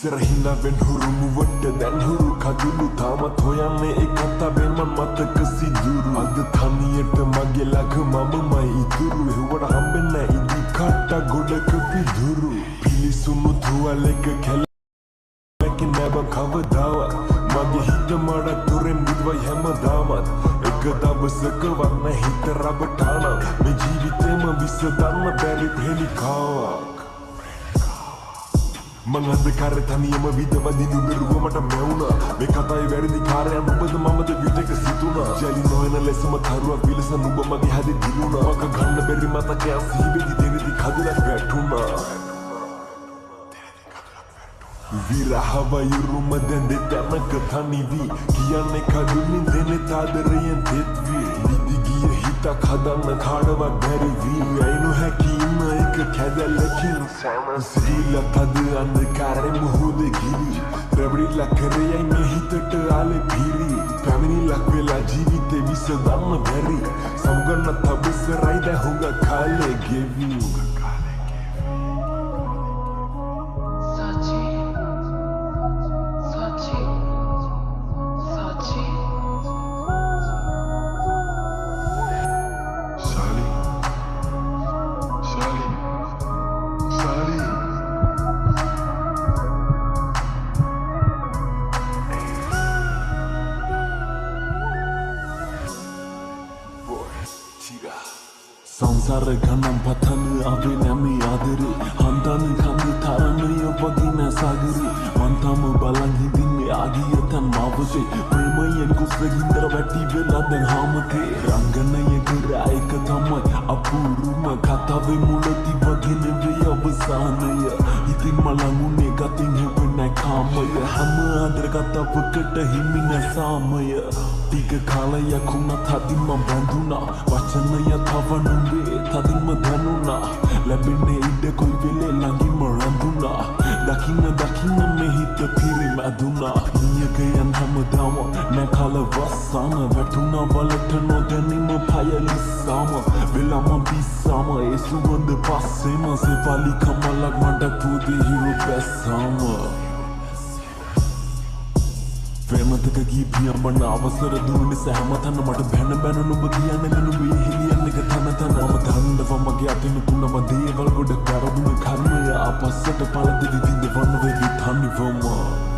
ඉස්සරහින්නවෙන් හුරුමුවට දැන් හුරු කදුළු තාමත් හොයන්නේ එක අතවෙන් මන් මතක සිදුරු අද තනියට මගේ ළඟ මමමයි ඉතුරු හෙවට හම්බෙන්න ඉදි කට්ට ගොඩක පිදුරු පිලිසුණු තුවලක කැලැකි නැබ කවදාවත් මගේ හිත මඩ තුරෙන් බුදවයි හැමදාමත් එක දවසකවත් හිත රබටානම් මේ ජීවිතේම විසඳන්න බැරි පෙලිකාවක් මං අන්ධකාරේ තනියම විදවදිනු බැරුව මට මැවුණා මේ කතාවේ වැරදි කාර්යයන් ඔබද මමද විදක සිතුණා ජලි නොවන ලෙසම තරුවක් විලස නුඹ මගේ හදේ දිනුණා මක ගන්න බැරි මතකයන් සිහිවෙදි දෙවිදි කඳුලක් වැටුණා විරහවයුරුම දැන් දෙතැනක තනිවී කියන්නේ කඩුලින් දෙනෙ තාදරයෙන් තෙත්වී විදි ගිය හිතක් හදන්න කාඩවත් බැරි වී ඇයි නොහැකි ඉන්න එක කැදැල්ලකින් සිහිලක් හද අන්ධකාරෙ මුහුද ගිරි රැවඩිල්ලක් කරයයි මේ හිතට ආලෙ පිරි පැමිණිල්ලක් වෙලා ජීවිතේ විසඳන්න බැරි සමුගන්න තබසරයි දැන් හුඟ කාලේ ගෙවී සංසාර ගණන් පතන අපේ නැමේ ආදරේ හන්දන කඳ තරණය වගේ නැසාගරේ මන්තම බලන් හිඳින්නේ ආගිය තන් මාවසේ ප්‍රේමයෙන් කුසගින්දර වැටි වෙලා දැන් හාමකේ රංගනය කරා එක තමයි අපූරුම කතාවේ මුලදි වගේ නෙවෙයි අවසානය ඉතින් මලඟුනේ ගතින් හෙවන්නයි කාමය හැම ආදර කතාවකට හිමි නැසාමය ටික කාලයක් වුණත් හදින්ම බැඳුණා වචනය තව නුඹේ තදින්ම දැනුණා ලැබෙන්නේ ඉඩ කොයි වෙලේ ළඟින්ම රැඳුණා දකින්න මේ හිත පිරිමැදුණා නියකයන් හැමදාම නෑ කලවස්සාම වැටුණා වලට නොදැනීම පයලිස්සාම වෙලාම පිස්සාම ඒ සුගඳ පස්සේම සෙවලි කමලක් මට පුදේ හිරු පැස්සාම ප්‍රේමතක ගී පියඹන අවසර දුන්න නිසා හැමතැන මට බැන නුඹ කියන්නේ නුඹේ හෙලියන් එක තන මම දන්නවා මගේ අතින් තුනම දේවල් ගොඩ කරදුන කර්මය අපස්සට පළදෙවි විඳවන්න වෙවි තනිවම